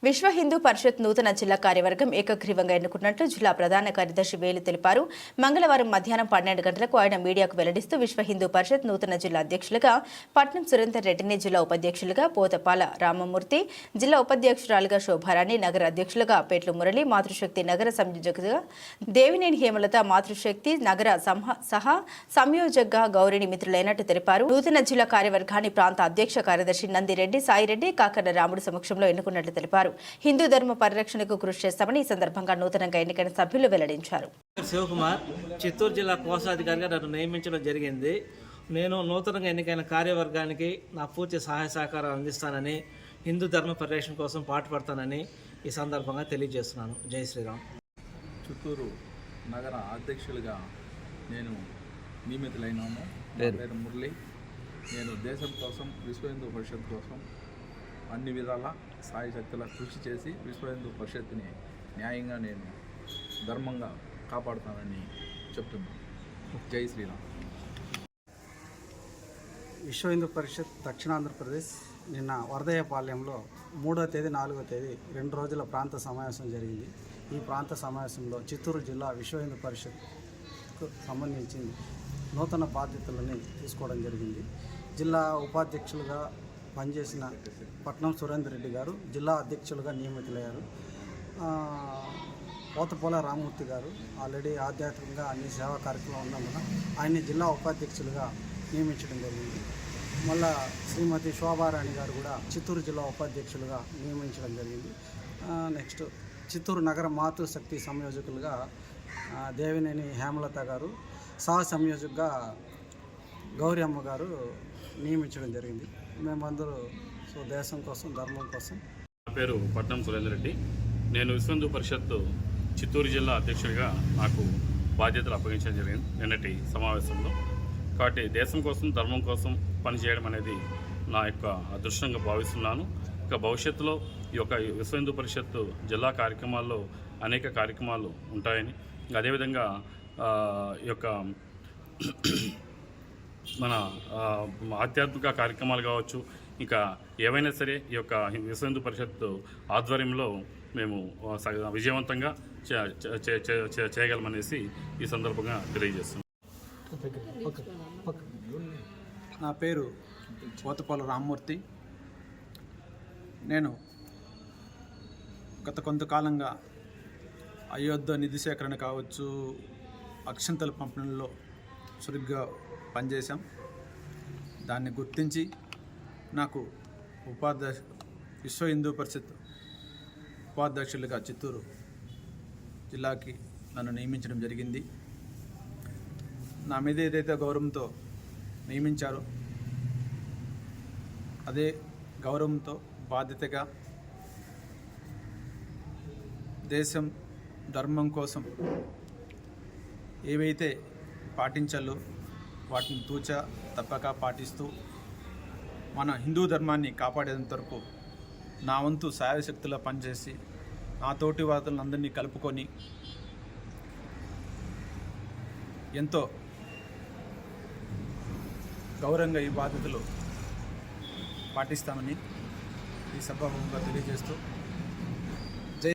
విశ్వ హిందూ పరిషత్ నూతన జిల్లా కార్యవర్గం ఏకగ్రీవంగా ఎన్నుకున్నట్లు జిల్లా ప్రధాన కార్యదర్శి వేలు తెలిపారు. మంగళవారం మధ్యాహ్నం 12 గంటలకు ఆయన మీడియాకు వెల్లడిస్తూ విశ్వ హిందూ పరిషత్ నూతన జిల్లా అధ్యక్షులుగా పట్నం సురేందర్ రెడ్డిని, జిల్లా ఉపాధ్యక్షులుగా పోతపాల రామమూర్తి, జిల్లా ఉపాధ్యక్షురాలుగా శోభారాణి, నగర అధ్యక్షులుగా పేట్ల మురళి, మాతృశక్తి నగర సంయోజకుగా దేవినేని హేమలత, మాతృశక్తి నగర సహా సంయోజకగా గౌరిని మిత్రులైనట్టు తెలిపారు. నూతన జిల్లా కార్యవర్గాన్ని ప్రాంత అధ్యక్ష కార్యదర్శి నందిరెడ్డి, సాయిరెడ్డి, కాకర్ల రాముడు సమక్షంలో ఎన్నుకున్నట్లు తెలిపారు. హిందూ ధర్మ పరిరక్షణకు కృషి చేస్తామని ఈ సందర్భంగా నూతనంగా ఎన్నికైన సభ్యులు వెల్లడించారు. శివకుమార్ చిత్తూరు జిల్లా కోశాధికారిగా నన్ను నియమించడం జరిగింది. నేను నూతనంగా ఎన్నికైన కార్యవర్గానికి నా పూర్తి సహాయ సహకారాలు అందిస్తానని, హిందూ ధర్మ పరిరక్షణ కోసం పాటుపడతానని ఈ సందర్భంగా తెలియజేస్తున్నాను. జై శ్రీరామ్. చిత్తూరు నగర అధ్యక్షులుగా నేను నియమితులైనాను. పేరు మురళి. నేను దేశం కోసం, విశ్వ హిందూ పరిషత్ కోసం అన్ని విధాల సాయశక్తుల కృషి చేసి విశ్వ హిందూ పరిషత్ని న్యాయంగా నేను ధర్మంగా కాపాడుతానని చెప్తున్నాను. జై శ్రీరామ్. విశ్వ హిందూ పరిషత్ దక్షిణాంధ్రప్రదేశ్ నిన్న వరదయ్యపాలెంలో 3వ తేదీ 4వ తేదీ 2 రోజుల ప్రాంత సమావేశం జరిగింది. ఈ ప్రాంత సమావేశంలో చిత్తూరు జిల్లా విశ్వ హిందూ పరిషత్కు సంబంధించి నూతన బాధ్యతలని తీసుకోవడం జరిగింది. జిల్లా ఉపాధ్యక్షులుగా పనిచేసిన పట్నం సురేందర్ రెడ్డి గారు జిల్లా అధ్యక్షులుగా నియమితులయ్యారు. పోతపాల రామమూర్తి గారు ఆల్రెడీ ఆధ్యాత్మికంగా అన్ని సేవా కార్యక్రమాలు ఉన్నందున ఆయన్ని జిల్లా ఉపాధ్యక్షులుగా నియమించడం జరిగింది. మళ్ళా శ్రీమతి శోభారాణి గారు కూడా చిత్తూరు జిల్లా ఉపాధ్యక్షులుగా నియమించడం జరిగింది. నెక్స్ట్ చిత్తూరు నగర మాతృశక్తి సంయోజకులుగా దేవినేని హేమలత గారు, సహ సంయోజకుగా గౌరి అమ్మ గారు నియమించడం జరిగింది. మేమందరూ దేశం కోసం, ధర్మం కోసం. నా పేరు పట్నం సురేందర్ రెడ్డి. నేను విశ్వ హిందూ పరిషత్ చిత్తూరు జిల్లా అధ్యక్షుడిగా నాకు బాధ్యతలు అప్పగించడం జరిగింది నిన్నటి సమావేశంలో. కాబట్టి దేశం కోసం, ధర్మం కోసం పనిచేయడం అనేది నా యొక్క అదృష్టంగా భావిస్తున్నాను. ఇక భవిష్యత్తులో ఈ యొక్క విశ్వ హిందూ పరిషత్ జిల్లా కార్యక్రమాల్లో అనేక కార్యక్రమాలు ఉంటాయని, అదేవిధంగా ఈ యొక్క మన ఆధ్యాత్మిక కార్యక్రమాలు కావచ్చు, ఇంకా ఏవైనా సరే ఈ యొక్క విశ్వ హిందూ పరిషత్ ఆధ్వర్యంలో మేము విజయవంతంగా చేయగలమనేసి ఈ సందర్భంగా తెలియజేస్తున్నాం. నా పేరు పోతపాల రామమూర్తి. నేను గత కొంతకాలంగా అయోధ్య నిధి సేకరణ కావచ్చు, అక్షంతల పంపిణీలో చురుగ్గా పనిచేశాం. దాన్ని గుర్తించి నాకు విశ్వ హిందూ పరిషత్ ఉపాధ్యక్షులుగా చిత్తూరు జిల్లాకి నన్ను నియమించడం జరిగింది. నా మీద ఏదైతే గౌరవంతో నియమించారో అదే గౌరవంతో బాధ్యతగా దేశం, ధర్మం కోసం ఏవైతే పాటించాలో వాటిని తూచా తప్పక పాటిస్తూ మన హిందూ ధర్మాన్ని కాపాడేంత వరకు నా వంతు సాయశక్తులా పనిచేసి నా తోటి వాదులందరినీ కలుపుకొని ఎంతో గౌరవంగా ఈ బాధ్యతలు పాటిస్తామని ఈ సభాముఖంగా తెలియజేస్తూ